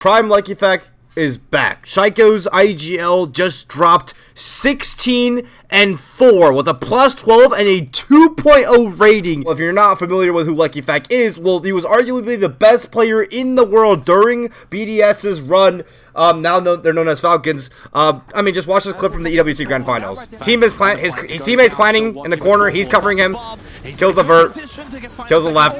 Prime Lucky Fact is back. Shaiko's IGL just dropped 16-4 with a plus 12 and a 2.0 rating. Well, if you're not familiar with who Lucky Fact is, well, he was arguably the best player in the world during BDS's run. Now they're known as Falcons. I mean, just watch this clip from the EWC Grand Finals. His teammate's planning in the corner. He's covering him. Kills the vert. Kills the left.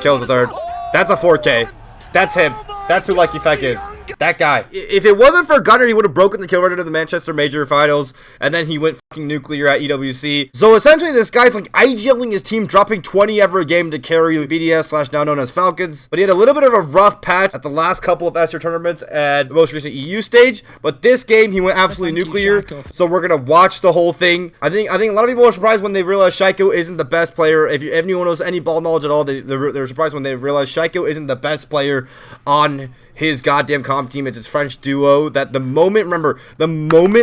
Kills the third. That's a 4K. That's him. That's who Lucky Fact is. That guy. If it wasn't for Gunner, he would have broken the kill record of the Manchester Major Finals, and then he went fucking nuclear at EWC. So essentially, this guy's like IGLing his team, dropping 20 every game to carry BDS / now known as Falcons. But he had a little bit of a rough patch at the last couple of SR tournaments and the most recent EU stage. But this game, he went absolutely nuclear. So we're gonna watch the whole thing. I think a lot of people are surprised when they realize Shaiiko isn't the best player. If anyone knows any ball knowledge at all, they're surprised when they realize Shaiiko isn't the best player on his goddamn comp team. It's his French duo that the moment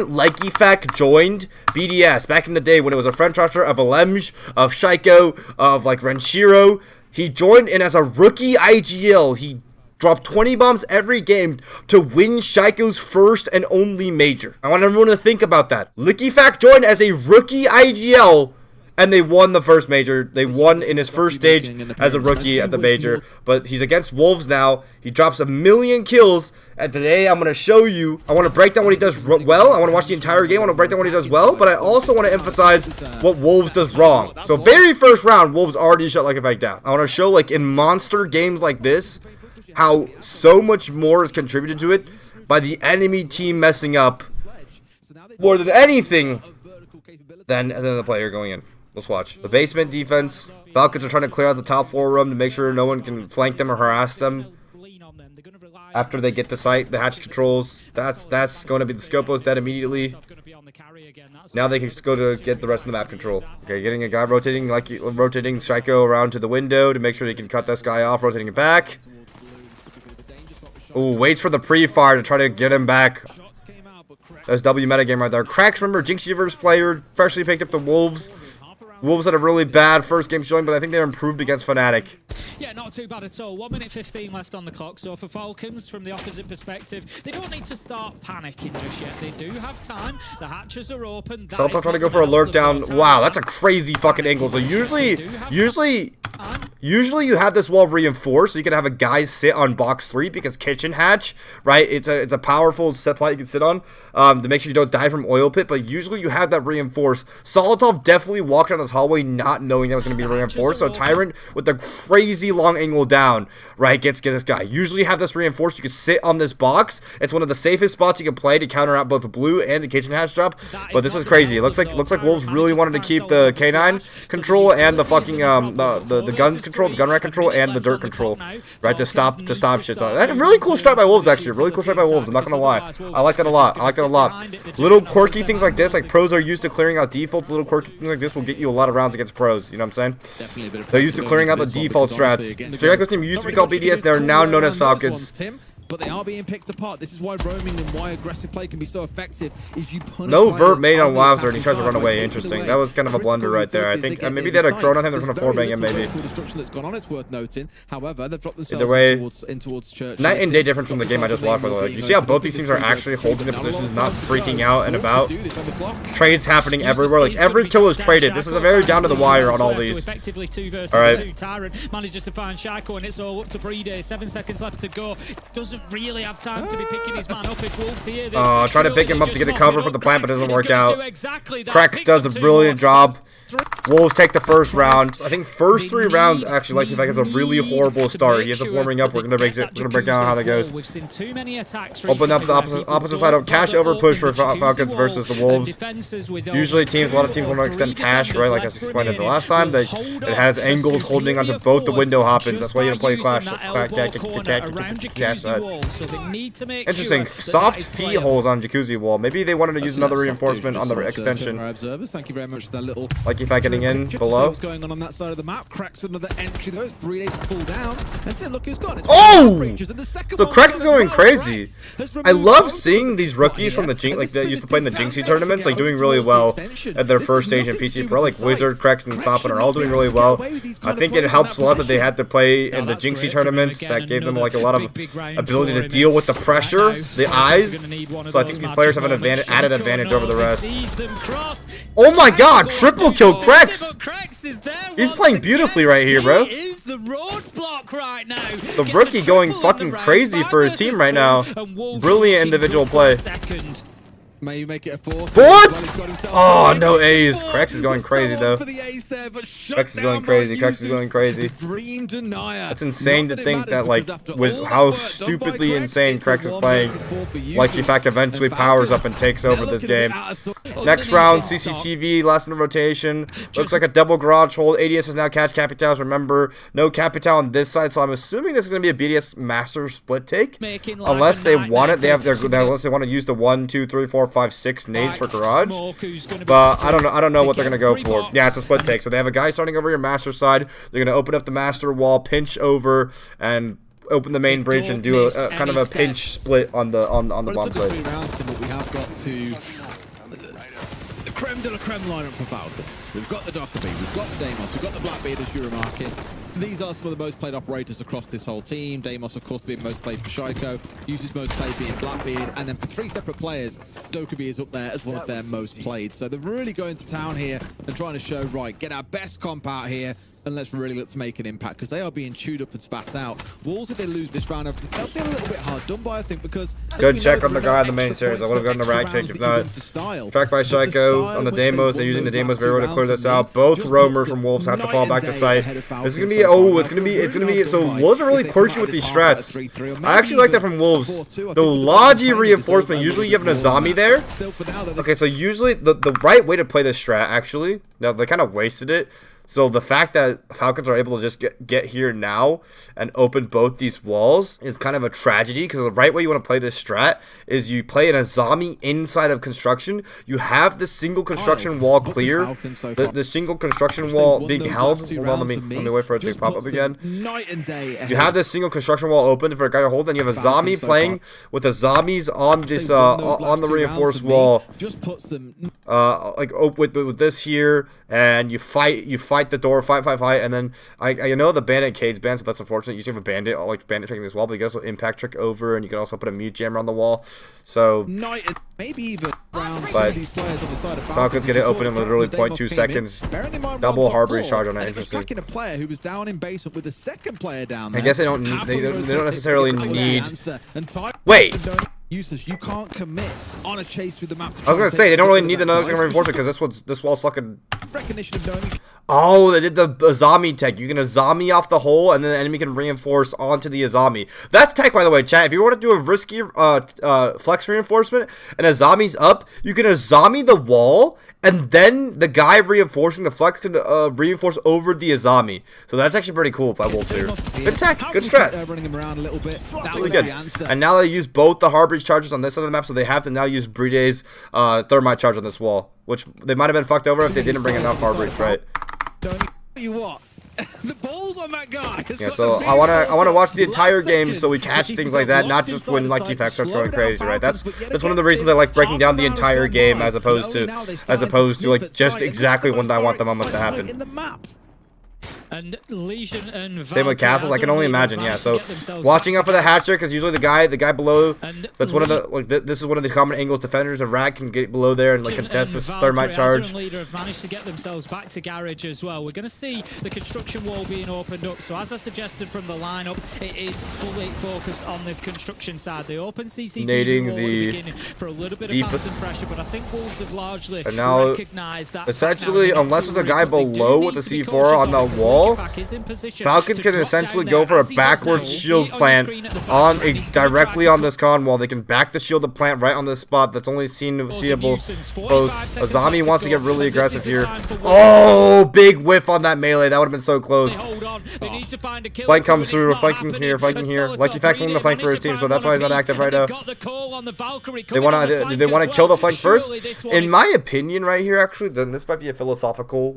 Lucky Fact joined BDS back in the day when it was a French roster of Alemj, of Shaiiko, of like Renshiro, he joined in as a rookie IGL. He dropped 20 bombs every game to win Shaiko's first and only major. I want everyone to think about that. Lucky Fact joined as a rookie IGL, and they won the first major. They won in his first stage as a rookie at the major. But he's against Wolves now. He drops 1,000,000 kills. And today I'm going to show you. I want to break down what he does well. I want to watch the entire game. I want to break down what he does well. But I also want to emphasize what Wolves does wrong. So very first round, Wolves already shut Lucky Fact down. I want to show, like, in monster games like this, how so much more is contributed to it by the enemy team messing up more than anything than the player going in. Let's watch. The basement defense. Falcons are trying to clear out the top floor room to make sure no one can flank them or harass them. After they get to site, the hatch controls. That's going to be the Scopo's dead immediately. Now they can go to get the rest of the map control. Okay, getting a guy rotating Shaiiko around to the window to make sure he can cut this guy off, rotating it back. Ooh, waits for the pre-fire to try to get him back. That's W metagame right there. Cracks, remember, Jinx Universe player, freshly picked up the Wolves. Wolves had a really bad first game showing, but I think they're improved against Fnatic. Yeah, not too bad at all. 1 minute 15 left on the clock. So for Falcons, from the opposite perspective, they don't need to start panicking just yet. They do have time. The hatches are open. Salto trying to go for a lurk down. Wow, that's a crazy fucking angle. So usually you have this wall reinforced, so you can have a guy sit on box 3 because kitchen hatch, right? It's a powerful set plot you can sit on to make sure you don't die from oil pit. But usually you have that reinforced. Solotov definitely walked down this hallway not knowing that was going to be reinforced. So Tyrant with the crazy long angle down, right, gets this guy. Usually you have this reinforced. You can sit on this box. It's one of the safest spots you can play to counter out both the blue and the kitchen hatch drop. But this is crazy. It looks like Wolves really wanted to keep the K9 control and the fucking the guns control, the gun rack control, and the dirt control, right, to stop shit. So that's a really cool strat by Wolves, actually. Really cool strat by Wolves. I'm not gonna lie. I like that a lot. Little quirky things like this, like pros are used to clearing out defaults. Little quirky things like this will get you a lot of rounds against pros. You know what I'm saying? They're used to clearing out the default strats. Shaiko's team used to be called BDS. They're now known as Falcons. But they are being picked apart. This is why roaming and why aggressive play can be so effective. Is you punish no vert made on Wowzer and he tries to run away. Interesting. That was kind of a blunder right there. I think maybe they had a drone on him. They're going to 4-bang him maybe. Either way, night and day difference from the game I just watched, by the way. You see how both these teams are actually holding the positions, not freaking out and about. Trades happening everywhere. Like every kill is traded. This is a very down to the wire on all these. All right. Tyrant manages to find Shaiiko and it's all up to Brede. 7 seconds left to go. Doesn't really have time to be picking his man up if Wolves here. Try to pick him up to get the cover for the plant, but it doesn't work out. Cracks does a brilliant job. Wolves take the first round. I think first 3 rounds actually Lucky Fact has a really horrible start. He ends up warming up. We're gonna break down how that goes. Open up the opposite side of cash over push for Falcons versus the Wolves. Usually a lot of teams want to extend cash, right? Like I explained it the last time. It has angles holding onto both the window hoppins. That's why you don't play cash side. Interesting. Soft feet holes on Jacuzzi wall. Maybe they wanted to use another reinforcement on the extension. Thank you very much for that little Lucky Fact getting in below. What's going on that side of the map? Cracks another entry. Those Brede to pull down. That's it. Look who's gone. The Cracks is going crazy. I love seeing these rookies from the Jinx, like that used to play in the Jinxie tournaments, like doing really well at their first stage in PC Pro. Like Wizard, Cracks, and Toppin are all doing really well. I think it helps a lot that they had to play in the Jinxie tournaments. That gave them like a lot of ability ability to him. deal with the pressure, the eyes. So I think these players have an added Shaiiko advantage over the knows rest. he sees them cross. Oh my god, Triangle triple kill duo. Krex! But Krex is there He's once playing beautifully again. right here, bro. He is the roadblock right now. The rookie going fucking crazy for his team right now. Brilliant individual play. May make it a fourth. Fourth? Oh, no A's. Krex is going crazy, though. Krex is going crazy. Krex is going crazy. That's insane to think that, like, with how stupidly insane Krex is playing, Lucky Fact eventually powers up and takes over this game. Next round, CCTV, last in the rotation. Looks like a double garage hold. ADS is now catch Capitals. Remember, no Capital on this side, so I'm assuming this is going to be a BDS master split take. Unless they want it, unless they want to use the 1, 2, 3, 4, 5, 6 nades for garage. But I don't know what they're gonna go for. Yeah, it's a split take. So they have a guy starting over your master side. They're gonna open up the master wall, pinch over, and open the main bridge and do a kind of a pinch split on the bomb plate. We have got to the creme de la creme lineup for Falcons. We've got the Dockerbee, we've got the Deimos, we've got the Blackbeard, as you're remarking. These are some of the most played operators across this whole team. Deimos, of course, being most played for Shaiiko. Uses most played being Blackbeard. And then for 3 separate players, Dokkaebi is up there as one of their most played. So they're really going to town here and trying to show, right, get our best comp out here and let's really look to make an impact, because they are being chewed up and spat out. Wolves, if they lose this round, they'll feel a little bit hard done by, I think, because... Good check on the guy in the main series. I would have gotten the rag kick if not. Tracked by Shaiiko on the Deimos. They're using the Deimos very well to clear this out. Both roamers from Wolves have to fall back to site. This is going to be... Oh, it's going to be... So Wolves are really quirky with these strats. I actually like that from Wolves. The Logi reinforcement, usually you have an Azami there. Okay, so usually the right way to play this strat, actually, now they kind of wasted it. So the fact that Falcons are able to just get here now and open both these walls is kind of a tragedy, because the right way you want to play this strat is you play an Azami inside of construction. You have the single construction wall clear, the single construction wall being held. Hold on, let me wait for it to pop up again. You have this single construction wall open for a guy to hold, and you have a Azami playing with the Zamis on this on the reinforced wall. Like with this here, and you fight the door, fight, and then I know the bandit Cade's banned, so that's unfortunate. You usually have a bandit, like bandit tricking as well, but you can also impact trick over, and you can also put a mute jammer on the wall. So maybe even but Falcons get it open in literally 0.2 seconds. Double harbor charge on it. Interesting. A player who was down in basement with a second player down there. I guess they don't necessarily need. Wait. Useless. You can't commit on a chase through the map. I was gonna say they don't really need another second reinforcement, because this wall's fucking. Recognition of knowing. Oh, they did the Azami tech. You can Azami off the hole, and then the enemy can reinforce onto the Azami. That's tech, by the way, chat. If you want to do a risky flex reinforcement and Azami's up, you can Azami the wall, and then the guy reinforcing the flex can reinforce over the Azami. So that's actually pretty cool by Wolves here. Good tech, good strat. Running him around a little bit. Really good. And now they use both the Harbridge charges on this side of the map, so they have to now use Bride's Thermite charge on this wall, which they might have been fucked over if they didn't bring enough Harbridge, right? You what? The ball's on that guy. Yeah, so I wanna watch the entire game so we catch things like that, not just when like defect starts going crazy, right? That's one of the reasons I like breaking down the entire game as opposed to like just exactly when I want the moment to happen. And Legion and same with castles, I can only imagine. Yeah, so watching out for the hatcher, because usually the guy below, that's one of the this is one of the common angles defenders. A rat can get below there and like contest this thermite charge. Leader have managed to get themselves back to garage as well. We're going to see the construction wall being opened up. So as I suggested from the lineup, it is fully focused on this construction side. The open CCTV wall at the beginning for a little bit of phantom pressure, but I think Wolves have largely recognized that. Essentially, unless there's a guy below with a C4 on the wall, Falcons can essentially go for a backwards shield plant directly on this con wall. They can back the shielded plant right on this spot that's only seeable close. Azami wants to get really aggressive here. Oh, big whiff on that melee. That would have been so close. Flank comes through. Flanking here. Lucky Fact's willing to flank for his team, so that's why he's not active right now. They want to kill the flank first. In my opinion, right here, actually, then this might be a philosophical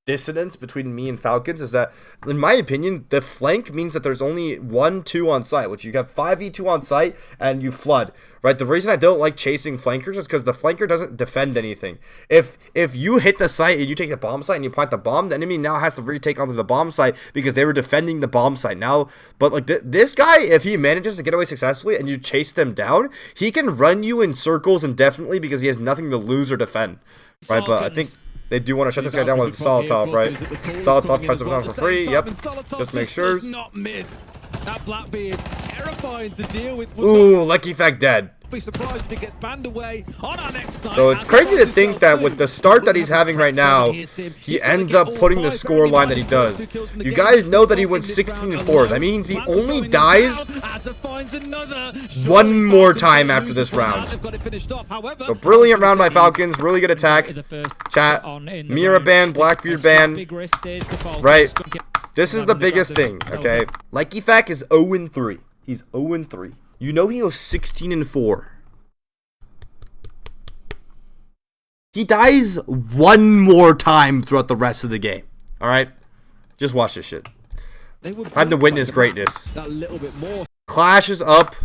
dissonance between me and Falcons is that, in my opinion, the flank means that there's only 1-2 on site, which you have 5v2 on site and you flood, right? The reason I don't like chasing flankers is because the flanker doesn't defend anything. If you hit the site and you take the bomb site and you plant the bomb, the enemy now has to retake onto the bomb site because they were defending the bomb site now. But like this guy, if he manages to get away successfully and you chase them down, he can run you in circles indefinitely because he has nothing to lose or defend, right? But I think they do want to shut this guy down with Solotov, right? Solotov tries to put on for free. Yep. Just make sure. That Blackbeard, terrifying to deal with. Ooh, Lucky Fact dead. Be surprised if he gets banned away on our next side. So it's crazy to think that with the start that he's having right now, he ends up putting the score line that he does. You guys know that he went 16-4. That means he only dies one more time after this round. So brilliant round by Falcons. Really good attack. Chat. Mira ban, Blackbeard ban. Right. This is the biggest thing, okay? Lucky Fact is 0-3. He's 0-3. You know he goes 16-4. He dies one more time throughout the rest of the game. Alright? Just watch this shit. Time to witness greatness. Clash is up.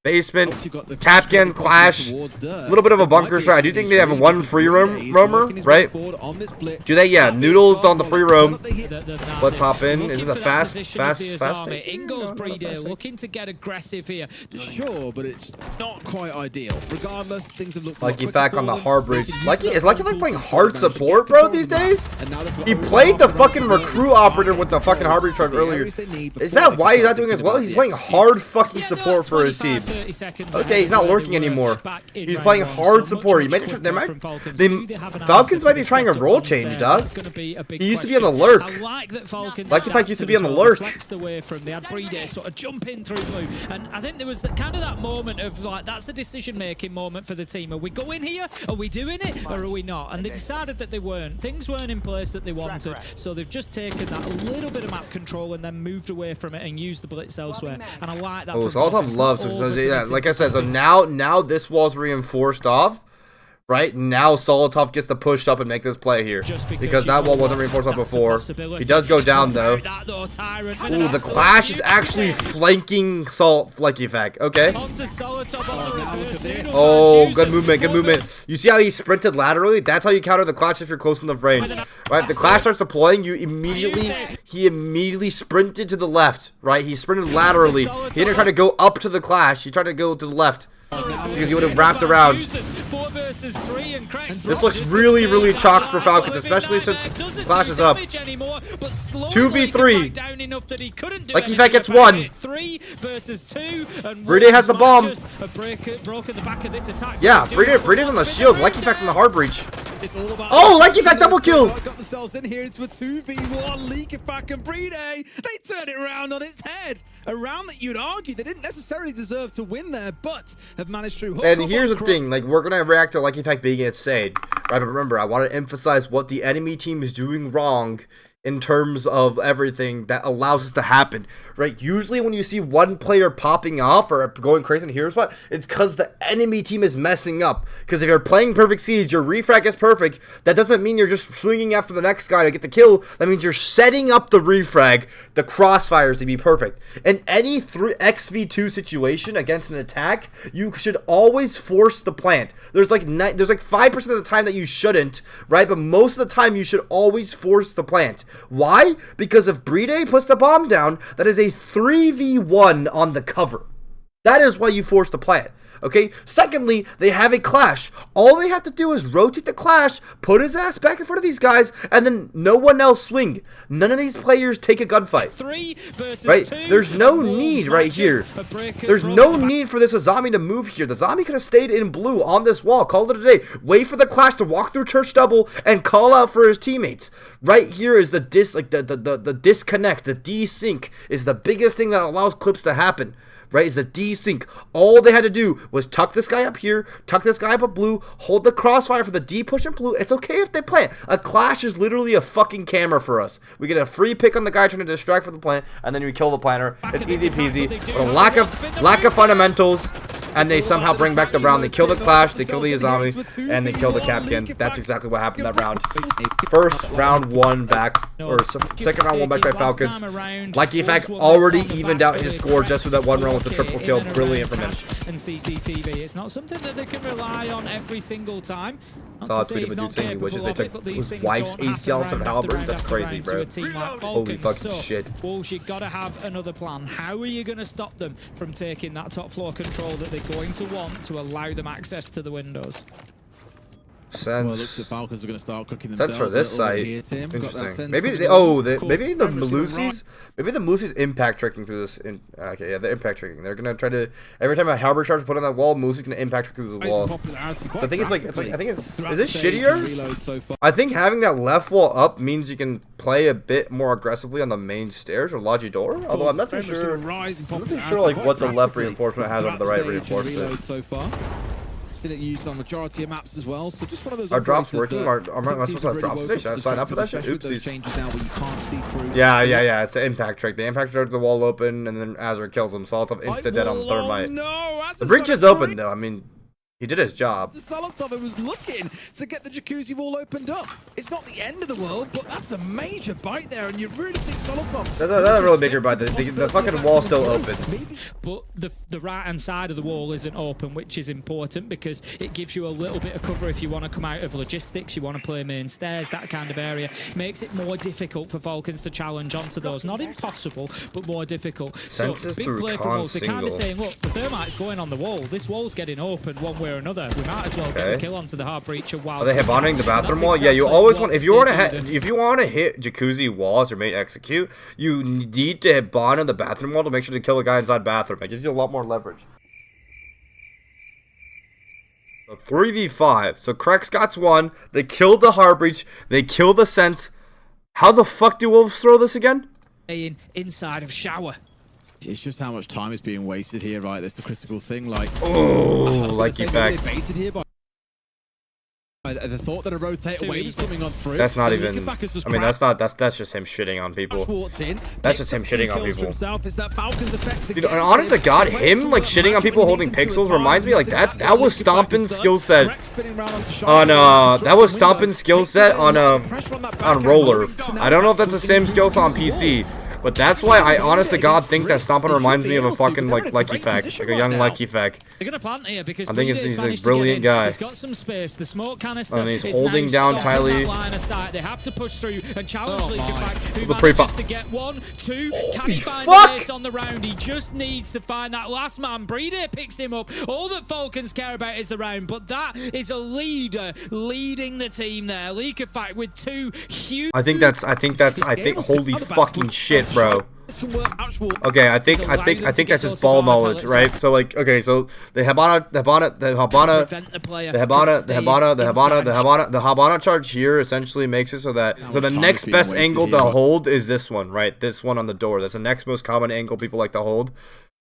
Basement, Capcan, Clash, a little bit of a bunker strat. I do think they have one free roamer, right? Do they? Yeah, Noodles on the free roam. Let's hop in. Is this a fast take? In goes Breeder, looking to get aggressive here. Sure, but it's not quite ideal. Regardless, things have looked Lucky Fact on the hard bridge. Is Lucky Fact playing hard support, bro, these days? He played the fucking recruit operator with the fucking hard bridge truck earlier. Is that why he's not doing as well? He's playing hard fucking support for his team. Okay, he's not lurking anymore. He's playing hard support. Falcons might be trying a role change, dog. He used to be on the lurk. Lucky Fact used to be on the lurk. They had Breeder sort of jump in through blue, and I think there was kind of that moment of like, that's a decision-making moment for the team. Are we going here? Are we doing it? Or are we not? And they decided that they weren't. Things weren't in place that they wanted, so they've just taken that little bit of map control and then moved away from it and used the blitz elsewhere. And I like that. Oh, Solotov loves it. Yeah, like I said, so now this wall's reinforced off, right? Now Solotov gets to push up and make this play here because that wall wasn't reinforced up before. He does go down though. Ooh, the Clash is actually flanking Lucky Fact. Okay. Oh, good movement, good movement. You see how he sprinted laterally? That's how you counter the Clash if you're close enough range. Right? If the Clash starts deploying, he immediately sprinted to the left. Right? He sprinted laterally. He didn't try to go up to the Clash. He tried to go to the left. Because he would have wrapped around. This looks really, really chalk for Falcons, especially since Clash is up. 2v3. Lucky Fact gets one. Breeder has the bomb. Yeah, Breeder's on the shield. Lucky Fact's on the hard breach. Oh, Lucky Fact double kill. Got themselves in here into a 2v1. Lucky Fact and Breeder, they turn it around on its head. A round that you'd argue they didn't necessarily deserve to win there, but have managed to. And here's the thing, like, we're gonna react to Lucky Fact being insane, right? But remember, I want to emphasize what the enemy team is doing wrong in terms of everything that allows this to happen, right? Usually when you see one player popping off or going crazy in a hero spot, it's because the enemy team is messing up. Because if you're playing Perfect Siege, your refrag is perfect, that doesn't mean you're just swinging after the next guy to get the kill. That means you're setting up the refrag, the crossfires to be perfect. In any 3xv2 situation against an attack, you should always force the plant. There's like 5% of the time that you shouldn't, right? But most of the time you should always force the plant. Why? Because if Breeder puts the bomb down, that is a 3v1 on the cover. That is why you force the plant. Okay? Secondly, they have a Clash. All they have to do is rotate the Clash, put his ass back in front of these guys, and then no one else swing. None of these players take a gunfight. Right? There's no need right here. There's no need for this Azami to move here. The Azami could have stayed in blue on this wall. Call it a day. Wait for the Clash to walk through church double and call out for his teammates. Right here is the disconnect, the desync is the biggest thing that allows clips to happen. Right, is the desync. All they had to do was tuck this guy up here, tuck this guy up at blue, hold the crossfire for the D push in blue. It's okay if they plant. A Clash is literally a fucking camera for us. We get a free pick on the guy trying to distract from the plant, and then we kill the planter. It's easy peasy. But a lack of fundamentals. and they somehow bring back the round. They kill the Clash, they kill the Izami, and they kill the Captain. That's exactly what happened that round. First round one back, or second round one back by Falcons. Lucky Fact already evened out his score just with that one round with the triple kill. Brilliant from him. And CCTV, it's not something that they can rely on every single time. Saw a tweet of a dude saying he wishes they took his wife's ACL to the halberds. That's crazy, bro. Holy fucking shit. Wolves, you've got to have another plan. How are you going to stop them from taking that top floor control that they're going to want to allow them access to windows? Sense. Well, it looks like Falcons are going to start cooking themselves. That's for this site. Interesting. Maybe the Malusis. Maybe the Malusis impact tricking through this. Okay, yeah, they're impact tricking. They're gonna try to every time a halberd charge put on that wall, Malusi's gonna impact trick through the wall. So I think it's like I think it's is this shittier? I think having that left wall up means you can play a bit more aggressively on the main stairs or Logi door. Although I'm not too sure. I'm not too sure like what the left reinforcement has over the right reinforcement. So far. Seen it used on majority of maps as well, so just one of those. Are drops working? Am I supposed to have drops today? Should I sign up for that shit? Oopsies. Changes now where you can't see through. Yeah. It's the impact trick. The impact trick, the wall open, and then Azure kills him. Solotov insta dead on the thermite. No, the breach is open though. I mean, he did his job. Solotov was looking to get the jacuzzi wall opened up. It's not the end of the world, but that's a major bite there, and you really think Solotov... That's a really bigger bite. The fucking wall's still open. But the right-hand side of the wall isn't open, which is important because it gives you a little bit of cover if you want to come out of logistics, you want to play main stairs, that kind of area. Makes it more difficult for Falcons to challenge onto those. Not impossible, but more difficult. So, big play from Wolves. They're kind of saying, look, the thermite's going on the wall. This wall's getting open one way or another. We might as well get a kill onto the hard breacher while... Are they hibaning the bathroom wall? Yeah, you always want... If you want to hit jacuzzi walls or mate execute, you need to hibana the bathroom wall to make sure to kill the guy inside bathroom. It gives you a lot more leverage. So 3v5. So Krex won. They killed the hard breach. They killed the sense. How the fuck do Wolves throw this again? Inside of shower. It's just how much time is being wasted here, right? That's the critical thing. Like, Lucky Fact. Baited here by the thought that a rotate away was coming on through. That's not even. I mean, that's just him shitting on people. That's just him shitting on people. Dude, honest to God, him like shitting on people holding pixels reminds me like that was Stompin's skill set on on Roller. I don't know if that's the same skill set on PC. But that's why I, honest to God, think that Stompin reminds me of a fucking, like, Lucky Fact. Like a young Lucky Fact. They're going to plant here because I think he's a brilliant guy. He's got some space. The smoke canister and he's holding down Tylee. They have to push through and challenge Lucky Fact, who manages to get 1, 2. Can he find the base on the round? He just needs to find that last man. Breeder picks him up. All that Falcons care about is the round, but that is a leader leading the team there. Lucky Fact with 2 huge... I think holy fucking shit, bro. Okay, I think that's just ball knowledge, right? So like, okay, so the Habana charge here essentially makes it so that the next best angle to hold is this one, right? This one on the door. That's the next most common angle people like to hold.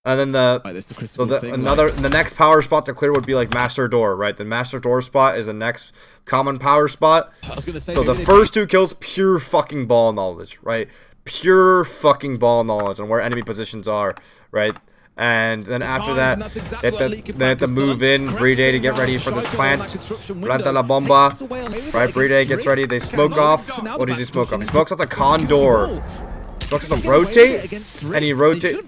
And then the next power spot to clear would be like master door, right? The master door spot is the next common power spot. So the first 2 kills, pure fucking ball knowledge, right? Pure fucking ball knowledge on where enemy positions are, right? And then after that, they have to move in, Bride to get ready for this plant. Planta la bomba. Right, Bride gets ready, they smoke off. What does he smoke off? He smokes off the condor. Smokes off the rotate, and he rotates.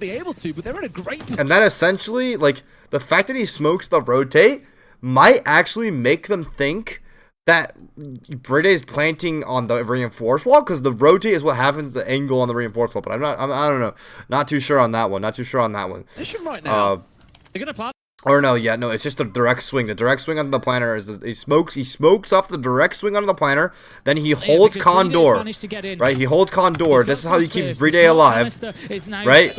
And that essentially, like, the fact that he smokes the rotate might actually make them think that Bride is planting on the reinforced wall, because the rotate is what happens the angle on the reinforced wall. But I don't know. Not too sure on that one. Position right now. They're gonna plant. Or no, it's just the direct swing. The direct swing on the planner is he smokes off the direct swing on the planner. Then he holds Condor. Right, he holds Condor. This is how he keeps Bride alive. Right.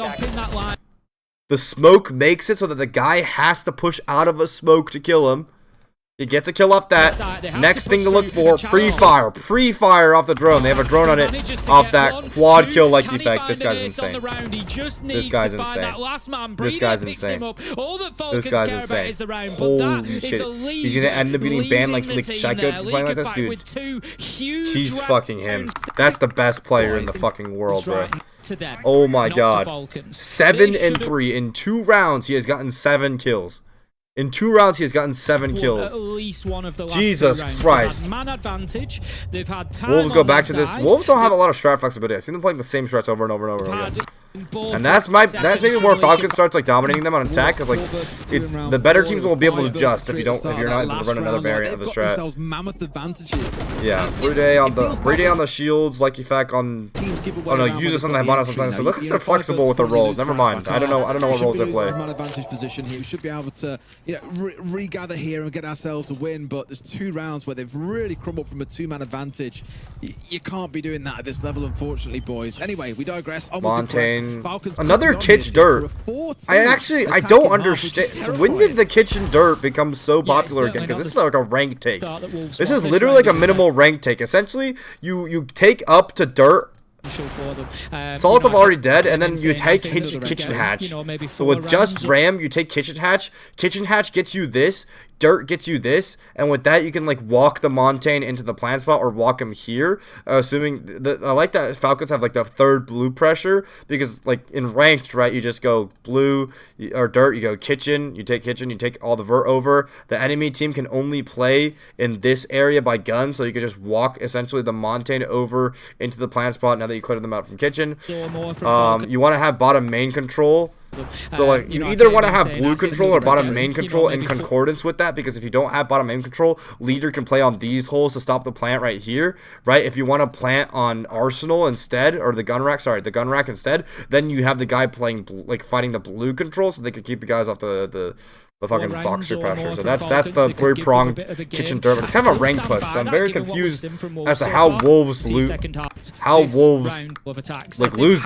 The smoke makes it so that the guy has to push out of a smoke to kill him. He gets a kill off that. Next thing to look for, pre-fire off the drone. They have a drone on it, off that quad kill like effect. This guy's insane. This guy's insane. This guy's insane. This guy's insane. Holy shit. He's gonna end up getting banned like Shaiiko playing like this, dude. He's fucking him. That's the best player in the fucking world, bro. Oh my God. 7 and 3 in 2 rounds. He has gotten 7 kills. In 2 rounds, he has gotten 7 kills. At least one of the last Jesus 2 rounds. Christ. They've had man advantage. They've had time. Wolves go back to this. Wolves don't have a lot of strat flexibility. I've seen them playing the same strats over and over and over again. And that's maybe where Falcons starts like dominating them on attack, because like it's the better teams will be able to adjust if you're not able to run another variant of the strat. Yeah, Brede on the shields, like Fett on. Oh no, use this on the Hibana sometimes. So look, they're flexible with the rolls. Never mind. I don't know what roles they play. Advantage position here. We should be able to regather here and get ourselves a win. But there's 2 rounds where they've really crumbled from a 2-man advantage. You can't be doing that at this level, unfortunately, boys. Anyway, we digress. Montaigne. Another Kitch Dirt. I don't understand. When did the Kitchen Dirt become so popular again? Because this is like a rank take. This is literally like a minimal rank take. Essentially, you take up to Dirt. Solids have already dead, and then you take Kitchen Hatch. So with just Ram, you take Kitchen Hatch. Kitchen Hatch gets you this. Dirt gets you this, and with that you can like walk the Montaigne into the plant spot or walk him here. Assuming I like that Falcons have like the 3rd blue pressure, because like in ranked, right, you just go blue or Dirt, you go Kitchen, you take all the vert over. The enemy team can only play in this area by gun, so you can just walk essentially the Montaigne over into the plant spot now that you cleared them out from Kitchen. You want to have bottom main control. So like you either want to have blue control or bottom main control in concordance with that, because if you don't have bottom main control, leader can play on these holes to stop the plant right here, right? If you want to plant on Arsenal instead, or the gun rack instead, then you have the guy playing like fighting the blue control, so they can keep the guys off the fucking boxer pressure. So that's the 3-pronged Kitchen Dirt. It's kind of a rank push. So I'm very confused as to how Wolves lose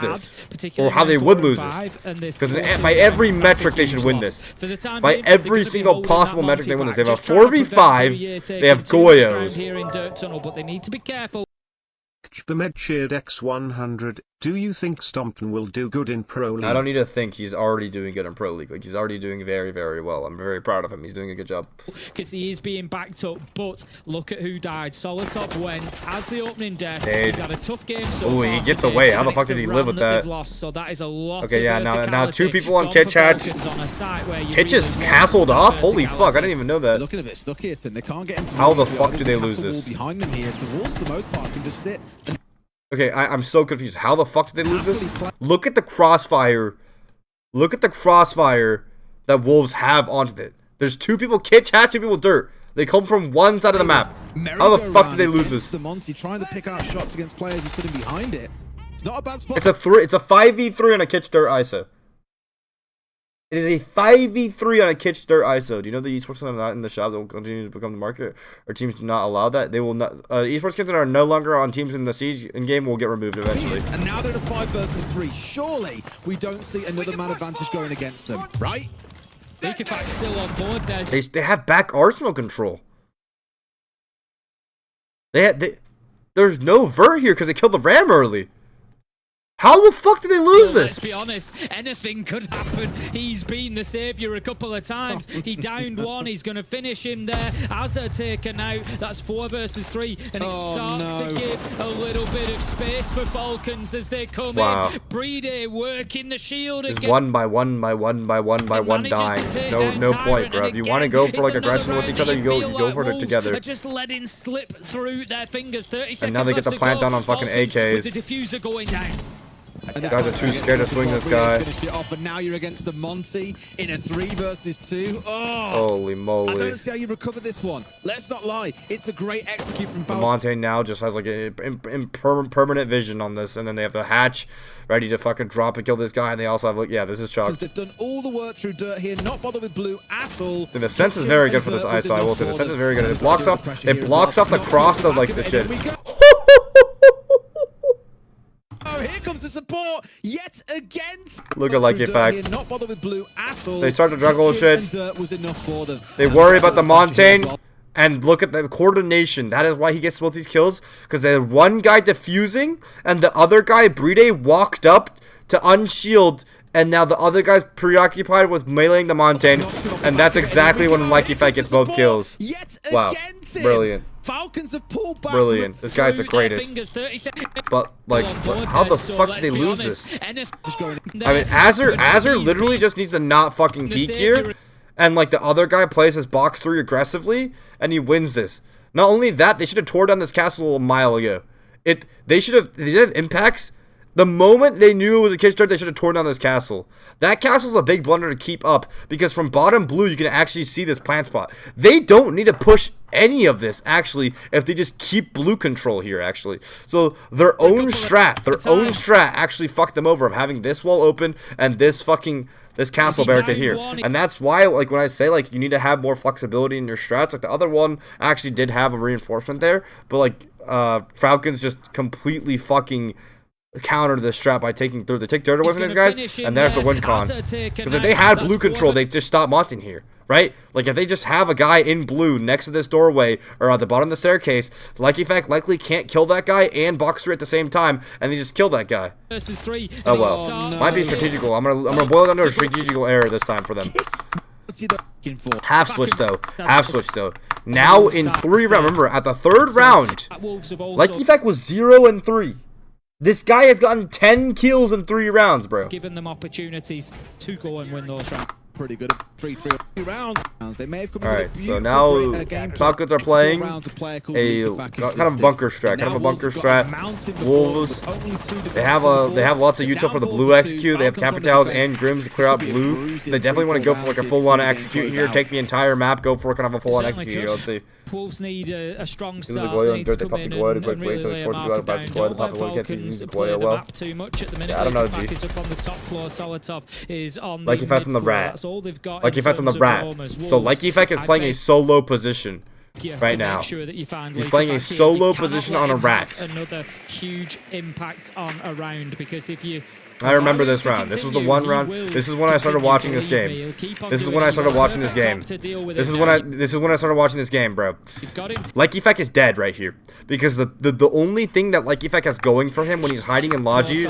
this, or how they would lose this. Because by every metric they should win this. By every single possible metric they win this. They have a 4v5. They have Goyos. But they need to be careful. Chbamed cheered X100. Do you think Stompton will do good in Pro League? I don't need to think. He's already doing good in Pro League. Like, he's already doing very, very well. I'm very proud of him. He's doing a good job. Because he is being backed up, but look at who died. Solotop went as the opening death. He's had a tough game so far. He gets away. How the fuck did he live with that? So that is a lot. Okay, yeah, now 2 people on Kitch Hatch. Kitch is castled off? Holy fuck, I didn't even know that. Looking a bit stuck here, Tim. They can't get into how the fuck do they lose this? Behind them here, so Wolves for the most part can just sit and okay, I'm so confused. How the fuck did they lose this? Look at the crossfire. Look at the crossfire that Wolves have onto it. There's 2 people Kitch Hatch, 2 people Dirt. They come from one side of the map. How the fuck did they lose this? The Monty trying to pick out shots against players who stood in behind it. It's not a bad spot. It's a 5v3 on a Kitch Dirt ISO. It is a 5v3 on a Kitch Dirt ISO. Do you know the esports are not in the shop that will continue to become the market? Or teams do not allow that? They will not. Esports kids that are no longer on teams in the siege in game will get removed eventually. And now they're in a 5 versus 3. Surely we don't see another man advantage going against them, right? Bakerfax still on board. They have back Arsenal control. There's no vert here because they killed the Ram early. How the fuck did they lose this? Let's be honest, anything could happen. He's been the saviour a couple of times. He downed one, he's going to finish him there. Azza taken out, that's 4 versus 3, and it starts to give a little bit of space for Falcons as they come in. Brede working the shield again. One by one dying. No point, bro. If you want to go for like aggression with each other, you go for it together. Just letting slip through their fingers. 30 seconds and now they get the plant down on fucking AKs. With the diffuser going down. Guys are too scared to swing this guy. But now you're against the Monty in a 3 versus 2. Oh, holy moly. I don't see how you recover this one. Let's not lie. It's a great execute from Falcons. Montaigne now just has like a permanent vision on this, and then they have the Hatch ready to fucking drop and kill this guy, and they also have like, yeah, this is chalk. They've done all the work through Dirt here, not bother with blue at all. And the sense is very good for this ISO, I will say. The sense is very good. It blocks off the cross of like the shit. Here comes the support yet again. Look at like Fact. Not bother with blue at all. They start to juggle shit. Was enough for them. They worry about the Montaigne. And look at the coordination. That is why he gets both these kills. Because they had one guy defusing, and the other guy, Brede, walked up to unshield. And now the other guy's preoccupied with meleeing the Montaigne. And that's exactly when Likey Fett gets both kills. Wow. Brilliant. Falcons have pulled back. Brilliant. This guy's the greatest. But, like, how the fuck did they lose this? I mean, Azur literally just needs to not fucking peek here. and like the other guy plays his box 3 aggressively, and he wins this. Not only that, they should have tore down this castle a mile ago. They should have impacts. The moment they knew it was a kick start, they should have torn down this castle. That castle's a big blunder to keep up, because from bottom blue, you can actually see this plant spot. They don't need to push any of this, actually, if they just keep blue control here, actually. So their own strat actually fucked them over of having this wall open and this castle barricade here. And that's why, like, when I say, like, you need to have more flexibility in your strats, like, the other one actually did have a reinforcement there, but, like, Falcons just completely fucking counter the strat by taking through. They take dirt away from these guys, and there's the win con. Because if they had blue control, they just stop Monting here, right? Like, if they just have a guy in blue next to this doorway or at the bottom of the staircase, Lucky Fact likely can't kill that guy and box 3 at the same time, and they just kill that guy. Oh well, might be strategical. I'm gonna boil it down to a strategical error this time for them. Half switch though. Now in 3 rounds. Remember, at the 3rd round, Lucky Fact was 0-3. This guy has gotten 10 kills in 3 rounds, bro. Giving them opportunities to go and win those rounds. Pretty good at 3 rounds. They may have come all right, so now Falcons are playing a kind of bunker strat. Wolves, they have lots of util for the blue execute. They have Capitals and Grims to clear out blue. So they definitely want to go for like a full-on execute here. Take the entire map, go for kind of a full-on execute here. Let's see. Wolves need a strong start. They need to come in and really lay a marker down. Don't let Falcons play the map too much at the minute. I don't know, G. Is up on the top floor. Solotov is on the Lucky Fact's on the rat. That's all they've got. Lucky Fact's on the rat. So Lucky Fact is playing a solo position right now. He's playing a solo position on a rat. Another huge impact on a round, because if you I remember this round. This was the one round. This is when I started watching this game. This is when I started watching this game. This is when I started watching this game, bro. Lucky Fact is dead right here, because the only thing that Lucky Fact has going for him when he's hiding in Logi,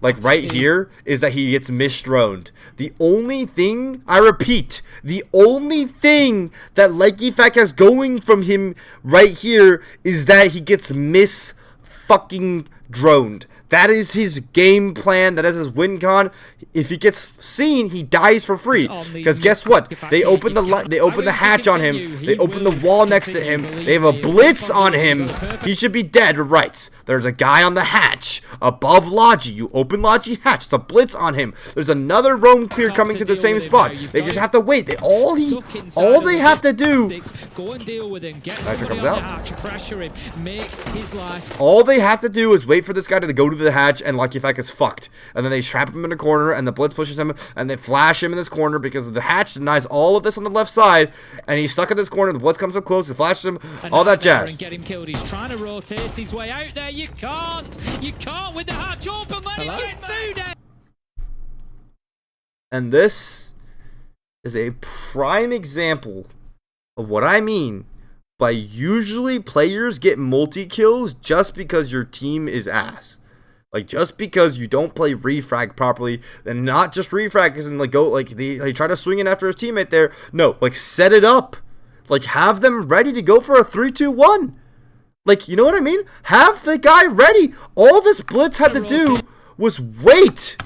like right here, is that he gets misdroned. The only thing, I repeat, the only thing that Lucky Fact has going from him right here is that he gets fucking droned. That is his game plan. That is his win con. If he gets seen, he dies for free. Because guess what? They open the hatch on him. They open the wall next to him. They have a blitz on him. He should be dead. Right. There's a guy on the hatch above Logi. You open Logi hatch. It's a blitz on him. There's another roam clear coming to the same spot. They just have to wait. All they have to do. Go and deal with him. Get somebody on the hatch, pressure him, make his life. All they have to do is wait for this guy to go to the hatch, and Lucky Fact is fucked. And then they trap him in a corner, and the blitz pushes him, and they flash him in this corner because the hatch denies all of this on the left side, and he's stuck in this corner. The blitz comes up close, it flashes him, all that jazz. And get him killed. He's trying to rotate his way out there. You can't with the hatch open. Let him get to there. And this is a prime example of what I mean by usually players get multi-kills just because your team is ass. Like, just because you don't play refrag properly, and not just refrag as in like go like they try to swing in after his teammate there. No, like set it up. Like have them ready to go for a 3-2-1. Like, you know what I mean? Have the guy ready. All this blitz had to do was wait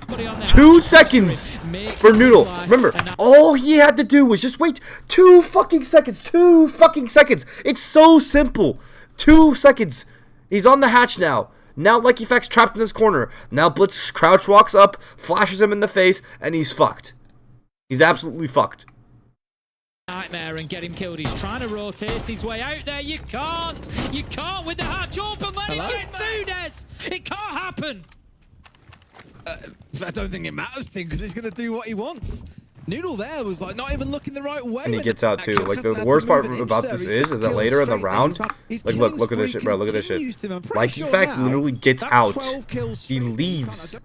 2 seconds for Noodle. Remember, all he had to do was just wait 2 fucking seconds. 2 fucking seconds. It's so simple. 2 seconds. He's on the hatch now. Now Lucky Fact's trapped in this corner. Now Blitz crouch walks up, flashes him in the face, and he's fucked. He's absolutely fucked. Nightmare and get him killed. He's trying to rotate his way out there. You can't with the hatch open. Let him get to Des. It can't happen. I don't think it matters to him, because he's going to do what he wants. Noodle there was like not even looking the right way. And he gets out too. Like the worst part about this is that later in the round, like look at this shit, bro. Look at this shit. Lucky Fact literally gets out. He leaves.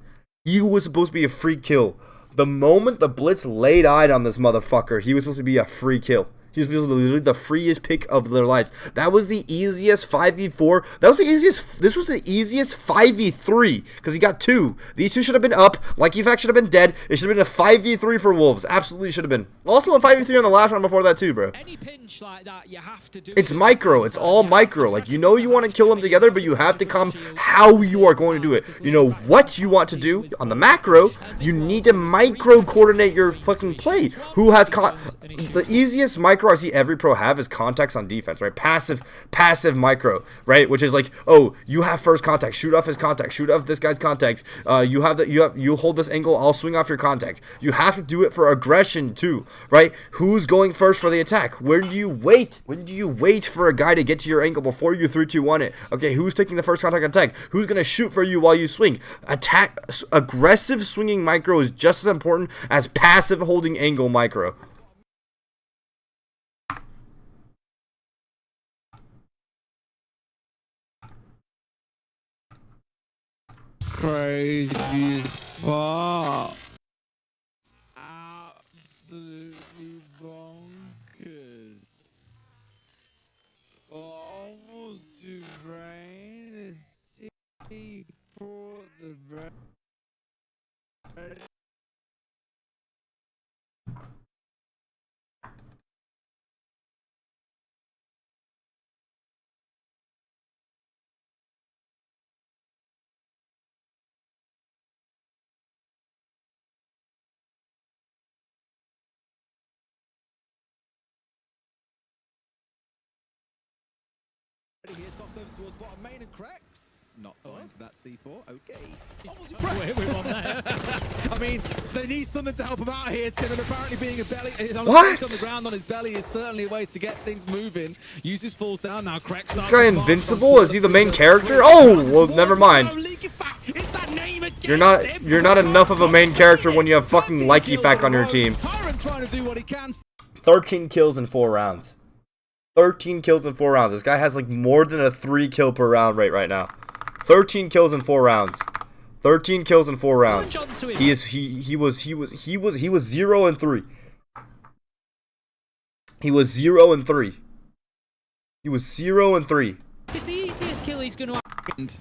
He was supposed to be a free kill. The moment the blitz laid eyed on this motherfucker, he was supposed to be a free kill. He was literally the freest pick of their lives. That was the easiest 5v4. That was the easiest. This was the easiest 5v3 because he got 2. These 2 should have been up. Lucky Fact should have been dead. It should have been a 5v3 for Wolves. Absolutely should have been. Also a 5v3 on the last round before that too, bro. Any pinch like that, you have to do. It's micro. It's all micro. Like, you know you want to kill them together, but you have to come how you are going to do it. You know what you want to do on the macro. You need to micro coordinate your fucking play. Who has the easiest micro I see every pro have is contacts on defense, right? Passive micro, right? Which is like, oh, you have first contact, shoot off his contact, shoot off this guy's contact. You hold this angle, I'll swing off your contact. You have to do it for aggression too, right? Who's going first for the attack? When do you wait? When do you wait for a guy to get to your angle before you 3-2-1 it? Okay, who's taking the first contact attack? Who's gonna shoot for you while you swing? Aggressive swinging micro is just as important as passive holding angle micro. Crazy fuck. Absolutely bonkers. Almost to brain is see for the brain. Here, toss over towards bottom main and cracks. Not going to that C4. Okay. I mean, they need something to help him out here, Tim, and apparently being a belly on the ground on his belly is certainly a way to get things moving. Uses falls down now. Cracks. This guy invincible? Is he the main character? Oh, well, never mind. You're not enough of a main character when you have fucking Likey Fact on your team. 13 kills in 4 rounds. 13 kills in 4 rounds. This guy has like more than a 3 kill per round rate right now. 13 kills in 4 rounds. 13 kills in 4 rounds. He was 0 and 3. He was 0 and 3. He was 0 and 3. It's the easiest kill he's gonna. This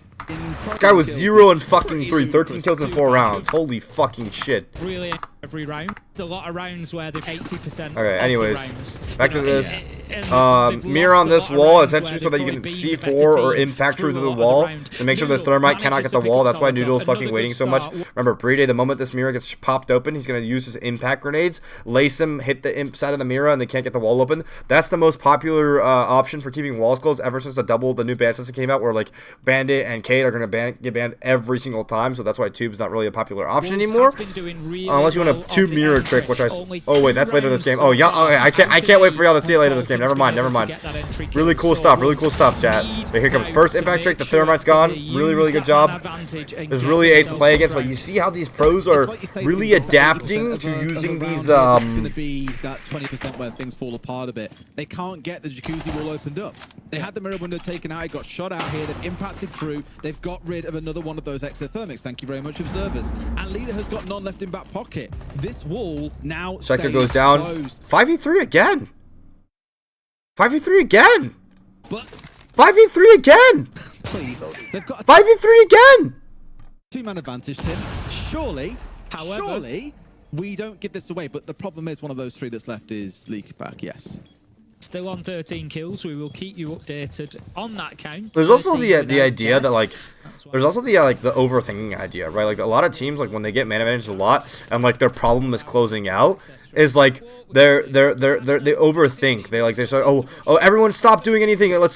guy was 0 and fucking 3. 13 kills in 4 rounds. Holy fucking shit. Really, every round. There's a lot of rounds where they've 80%. Okay, anyways, back to this. Mirror on this wall, essentially so that you can C4 or impact through the wall to make sure this thermite cannot get the wall. That's why Noodle's fucking waiting so much. Remember, Brede, the moment this mirror gets popped open, he's going to use his impact grenades, lace him, hit the imp side of the mirror, and they can't get the wall open. That's the most popular option for keeping walls closed ever since the new ban system came out, where like Bandit and Kate are going to get banned every single time. So that's why Tube's not really a popular option anymore. Unless you want a tube mirror trick, which oh wait, that's later this game. Oh yeah, okay, I can't wait for y'all to see it later this game. Never mind. Really cool stuff, chat. But here comes first impact trick. The thermite's gone. Really good job. There's really ace to play against, but you see how these pros are really adapting to using these. It's going to be that 20% where things fall apart a bit. They can't get the jacuzzi wall opened up. They had the mirror window taken out. It got shot out here. They've impacted through. They've got rid of another one of those exothermics. Thank you very much, observers. And Leader has got none left in back pocket. This wall now Sector goes down. Closed. 5v3 again. 5v3 again. But 5v3 again. Please, they've got 5v3 again. 2-man advantage, Tim. Surely, we don't give this away. But the problem is one of those 3 that's left is Leaky Fact. Yes. Still on 13 kills. We will keep you updated on that count. There's also the idea that like there's also the the overthinking idea, right? Like a lot of teams, like when they get man advantage a lot and like their problem is closing out, is like they overthink. They say, oh everyone stop doing anything. Let's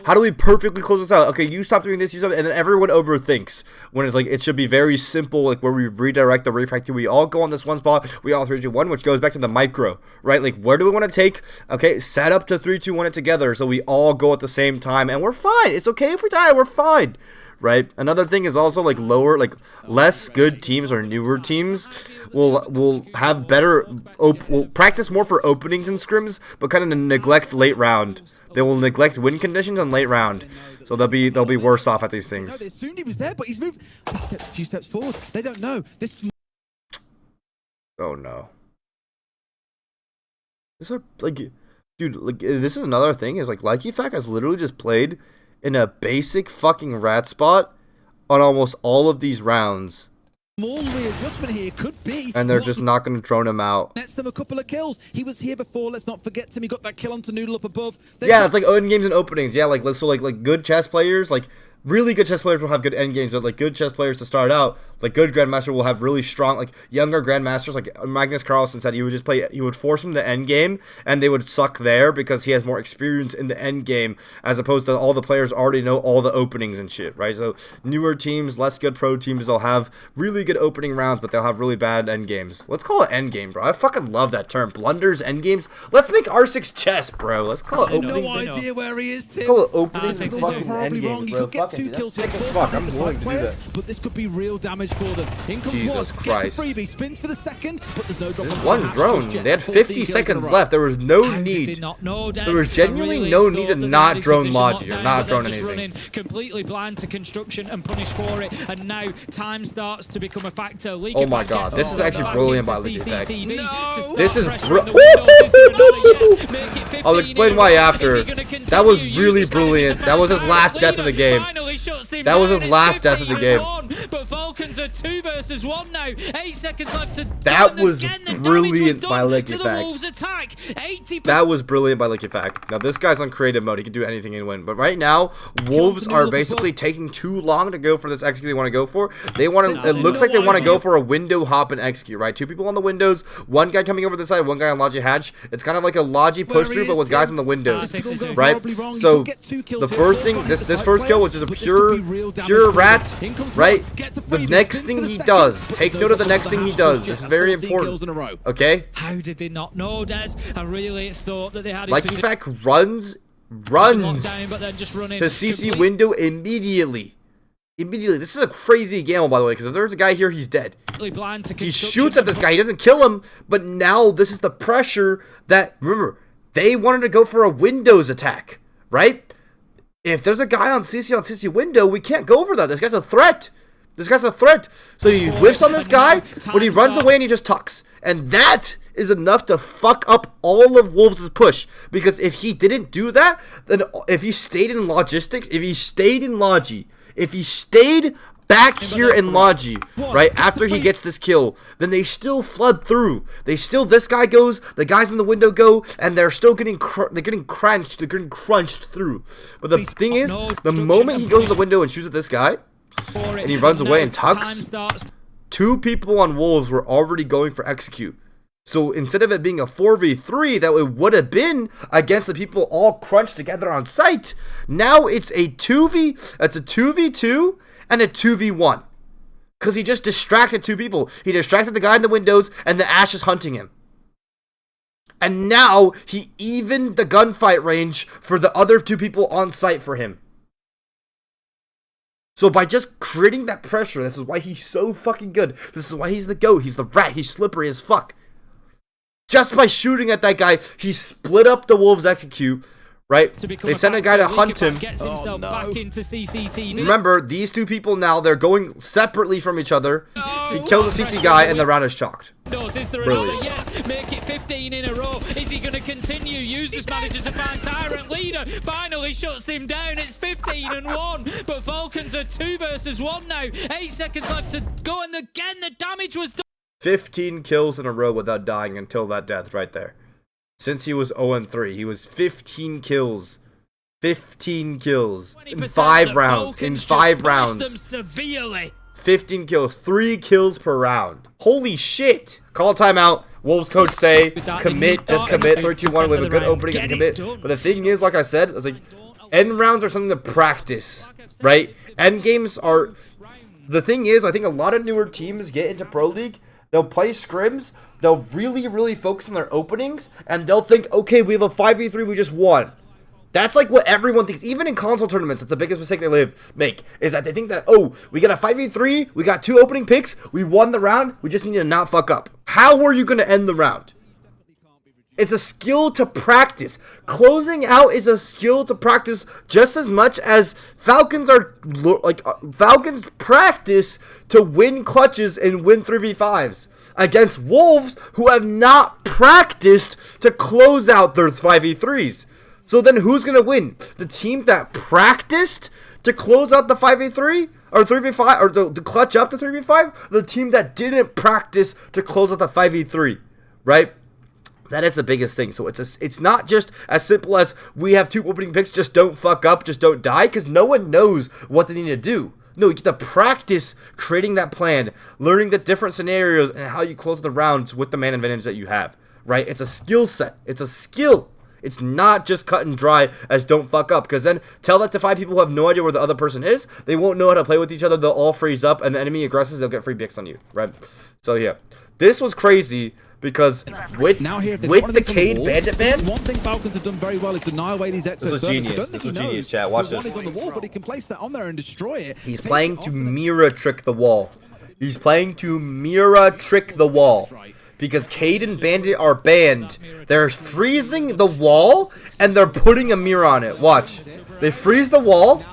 how do we perfectly close this out? Okay, you stop doing this, you stop, and then everyone overthinks when it's like it should be very simple, like where we redirect the refract to we all go on this one spot, we all 3-2-1, which goes back to the micro, right? Like where do we want to take? Okay, set up to 3-2-1 it together so we all go at the same time and we're fine. It's okay if we die, we're fine. Right. Another thing is also like less good teams or newer teams will have better will practice more for openings and scrims, but kind of neglect late round. They will neglect win conditions on late round, so they'll be worse off at these things. They assumed he was there, but he's moved a few steps forward. They don't know this. Oh no. These are like. Dude, like, this is another thing, is like Fact has literally just played in a basic fucking rat spot on almost all of these rounds. Small readjustment here could be. And they're just not going to drone him out. Nets them a couple of kills. He was here before. Let's not forget him. He got that kill onto Noodle up above. Yeah, it's like end games and openings. Yeah, like so like good chess players, like really good chess players will have good end games. Like good chess players to start out, like good grandmaster will have really strong, like younger grandmasters. Like Magnus Carlsen said, he would just play. He would force him to end game, and they would suck there because he has more experience in the end game, as opposed to all the players already know all the openings and shit, right? So newer teams, less good pro teams, they'll have really good opening rounds, but they'll have really bad end games. Let's call it end game, bro. I fucking love that term, blunders, end games. Let's make R6 chess, bro. Let's call it openings. No idea where he is, Tim. Call it openings and fucking end games, bro. Two kills here. I'm willing to do that. But this could be real damage for them. In comes Jesus one, Christ. gets a freebie, spins for the second, but there's no drop on One the hash drone. just yet. They had 50 seconds left. There was no need. There was genuinely no need to not drone Logi or not drone anything. Completely blind to construction and punished for it. And now time starts to become a factor. Oh my god, this is actually brilliant by CCTV. No. This is I'll explain why after. That was really brilliant. That was his last death of the game. That was his last death of the game. But Falcons are 2 versus 1 now. 8 seconds left to. That was brilliant by Licky Fact. That was brilliant by Licky Fact. Now this guy's on creative mode. He can do anything and win. But right now, Wolves are basically taking too long to go for this execute they want to go for. They want to. It looks like they want to go for a window hop and execute. Right, 2 people on the windows. 1 guy coming over the side. 1 guy on Logi hatch. It's kind of like a Logi push through, but with guys on the windows. Right. So the first thing, this first kill, which is a pure rat. Right. The next thing he does. Take note of the next thing he does. This is very important. Okay. How did they not know, Des? I really thought that they had. Like Fact runs to CC window immediately. This is a crazy gamble, by the way, because if there's a guy here, he's dead. He shoots at this guy. He doesn't kill him, but now this is the pressure that, remember, they wanted to go for a Windows attack, right? If there's a guy on CC window, we can't go for that. This guy's a threat. So he whiffs on this guy, but he runs away and he just tucks. And that is enough to fuck up all of Wolves' push. Because if he didn't do that, then if he stayed in logistics, if he stayed in Logi, if he stayed back here in Logi, right, after he gets this kill, then they still flood through. This guy goes, the guys in the window go, and they're still getting crunched through. But the thing is, the moment he goes to the window and shoots at this guy, and he runs away and tucks, 2 people on Wolves were already going for execute. So instead of it being a 4v3 that it would have been against the people all crunched together on site, now it's a 2v2 and a 2v1. Because he just distracted 2 people. He distracted the guy in the windows, and the Ash is hunting him. And now he evened the gunfight range for the other 2 people on site for him. So by just creating that pressure, this is why he's so fucking good. This is why he's the GOAT. He's the rat. He's slippery as fuck. Just by shooting at that guy, he split up the Wolves execute, right? They sent a guy to hunt him. Oh, no. Remember, these 2 people now, they're going separately from each other. He kills the CC guy, and the round is chalked. Is there another? Yes, make it 15 in a row. Is he going to continue? Users manages to find Tyrant Leader. Finally shuts him down. It's 15 and 1. But Falcons are 2 versus 1 now. 8 seconds left to go. And again, the damage was done. 15 kills in a row without dying until that death right there. Since he was 0-3, he was 15 kills. 15 kills in 5 rounds. In 5 rounds. 15 kills. 3 kills per round. Holy shit. Call a timeout. Wolves coach say, commit, just commit. 3-2-1 with a good opening and commit. But the thing is, like I said, it's like, end rounds are something to practice, right? End games are... The thing is, I think a lot of newer teams get into Pro League. They'll play scrims, they'll really focus on their openings, and they'll think, okay, we have a 5v3, we just won. That's like what everyone thinks. Even in console tournaments, it's the biggest mistake they make, is that they think that, oh, we got a 5v3, we got 2 opening picks, we won the round, we just need to not fuck up. How are you going to end the round? It's a skill to practice. Closing out is a skill to practice just as much as Falcons are Falcons practice to win clutches and win 3v5s against Wolves who have not practiced to close out their 5v3s. So then who's going to win? The team that practiced to close out the 5v3 or 3v5 or to clutch up the 3v5? The team that didn't practice to close out the 5v3, right? That is the biggest thing. So it's not just as simple as we have 2 opening picks, just don't fuck up, just don't die, because no one knows what they need to do. No, you get to practice creating that plan, learning the different scenarios and how you close the rounds with the man advantage that you have, right? It's a skill set. It's a skill. It's not just cut and dry as don't fuck up, because then tell that to 5 people who have no idea where the other person is. They won't know how to play with each other. They'll all freeze up, and the enemy aggresses, they'll get free picks on you, right? So yeah, this was crazy. Because with the Cade Bandit ban, one thing Falcons have done very well is deny away these exos. This was genius. This was genius, chat. Watch this. One is on the wall, but he can place that on there and destroy it. He's playing to mirror trick the wall. He's playing to mirror trick the wall. Because Cade and Bandit are banned. They're freezing the wall and they're putting a mirror on it. Watch. They freeze the wall.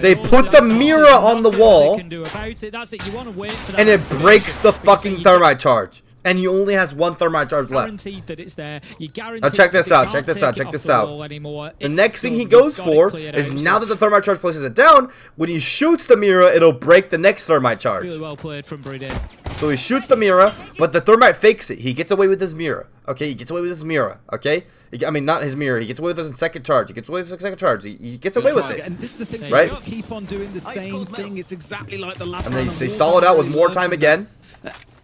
They put the mirror on the wall. And it breaks the fucking thermite charge. And he only has 1 thermite charge left. Now check this out, check this out, check this out. The next thing he goes for is, now that the thermite charge places it down, when he shoots the mirror, it'll break the next thermite charge. So he shoots the mirror, but the thermite fakes it. He gets away with his mirror. Okay, he gets away with his mirror. Okay? I mean, not his mirror. He gets away with his second charge. He gets away with his second charge. He gets away with it. And this is the thing, right? Keep on doing the same thing. It's exactly like the last time. And they stall it out with more time again.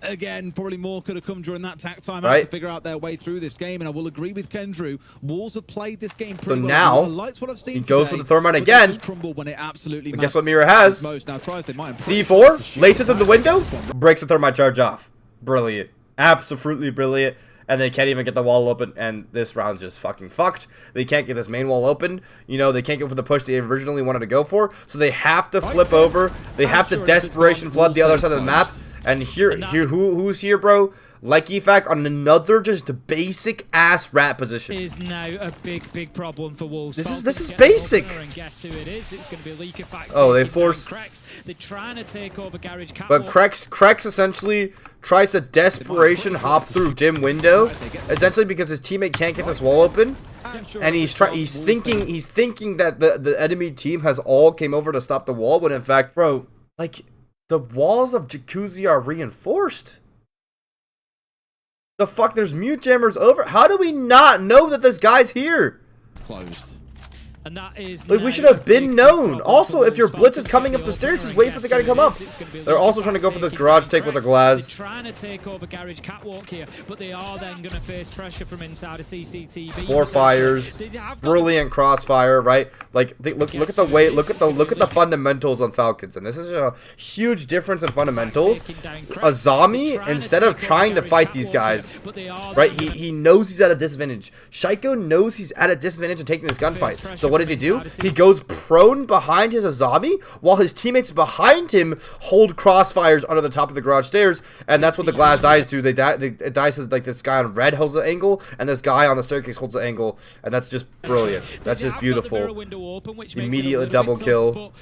Again, probably more could have come during that tack time out to figure out their way through this game, and I will agree with Kendrew. Wolves have played this game pretty well. Now he goes for the thermite again. When it absolutely guess what Mira has? C4 laces through the window, breaks the thermite charge off. Brilliant, absolutely brilliant. And they can't even get the wall open, and this round's just fucking fucked. They can't get this main wall open. You know, they can't go for the push they originally wanted to go for, so they have to flip over. They have to desperation flood the other side of the map. And who's here, bro? Like Efak on another just basic ass rat position. Is now a big problem for Wolves. This is basic. And guess who it is? It's going to be Leakefak. Oh, they force. They're trying to take over Garage Catwalk. But Krex essentially tries to desperation hop through dim window, essentially because his teammate can't get this wall open, and he's thinking that the enemy team has all came over to stop the wall, when in fact, bro, like, the walls of Jacuzzi are reinforced. The fuck, there's mute jammers over. How do we not know that this guy's here? It's closed. And that is like, we should have been known. Also, if your blitz is coming up the stairs, just wait for the guy to come up. They're also trying to go for this garage take with the glass. They're trying to take over Garage Catwalk here, but they are then going to face pressure from inside of CCTV. 4 fires, brilliant crossfire, right? Like, look at the way, look at the fundamentals on Falcons, and this is a huge difference in fundamentals. Azami, instead of trying to fight these guys, right? He knows he's at a disadvantage. Shaiiko knows he's at a disadvantage in taking this gunfight. So what does he do? He goes prone behind his Azami, while his teammates behind him hold crossfires under the top of the garage stairs, and that's what the glass dies do. It dies to, like, this guy on red holds the angle, and this guy on the staircase holds the angle, and that's just brilliant. That's just beautiful. Immediately double kill.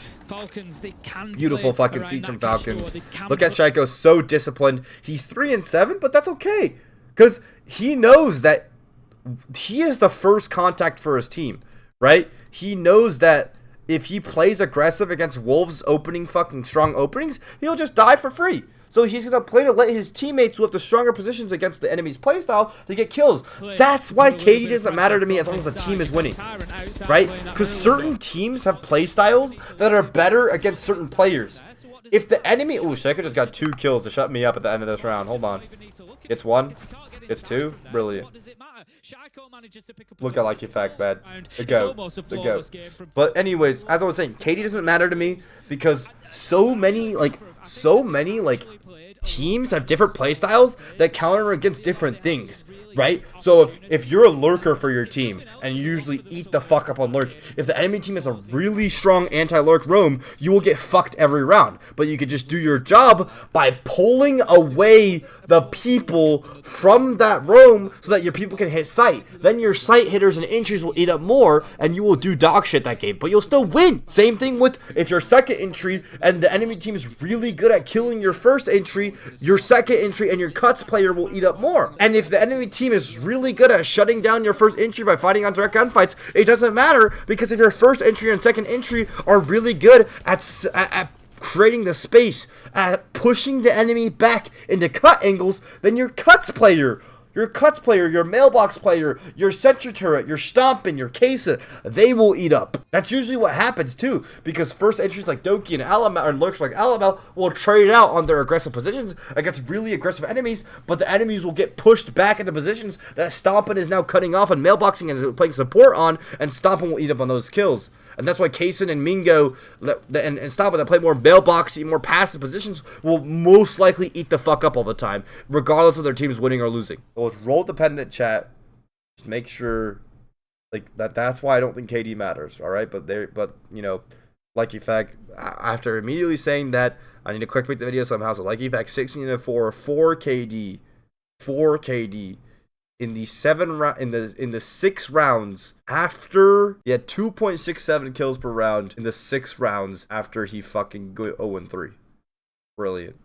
Beautiful fucking siege from Falcons. Look at Shaiiko, so disciplined. He's 3-7, but that's okay, because he knows that he is the first contact for his team. Right? He knows that if he plays aggressive against Wolves opening fucking strong openings, he'll just die for free. So he's going to play to let his teammates who have the stronger positions against the enemy's playstyle to get kills. That's why KD doesn't matter to me as long as the team is winning. Right? Because certain teams have playstyles that are better against certain players. If the enemy... Ooh, Shaiiko just got 2 kills to shut me up at the end of this round. Hold on. It's 1. It's 2. Brilliant. Look at like effect, man. The goat. But anyways, as I was saying, KD doesn't matter to me because so many teams have different playstyles that counter against different things, right? So if you're a lurker for your team and you usually eat the fuck up on lurk, if the enemy team has a really strong anti-lurk roam, you will get fucked every round. But you could just do your job by pulling away the people from that roam so that your people can hit sight. Then your sight hitters and entries will eat up more, and you will do dog shit that game, but you'll still win. Same thing with if your second entry and the enemy team is really good at killing your first entry, your second entry and your cuts player will eat up more. And if the enemy team is really good at shutting down your first entry by fighting on direct gunfights, it doesn't matter, because if your first entry and second entry are really good at creating the space, at pushing the enemy back into cut angles, then your cuts player, your mailbox player, your sentry turret, your stompin', your Kesa, they will eat up. That's usually what happens too, because first entries like Doki and Alamel, or lurks like Alamel, will trade out on their aggressive positions against really aggressive enemies, but the enemies will get pushed back into positions that Stompin' is now cutting off and mailboxing and playing support on, and Stompin' will eat up on those kills. And that's why Kaysen and Mingo and Stompin' that play more mailboxy, more passive positions will most likely eat the fuck up all the time, regardless of their team's winning or losing. Well, it's role dependent, chat. Just make sure, like, that's why I don't think KD matters, all right? But you know, like effect, after immediately saying that, I need to clickbait the video somehow. So like effect 16-4, 4 KD in the 6 rounds after he had 2.67 kills per round in the 6 rounds after he fucking go 0-3. Brilliant.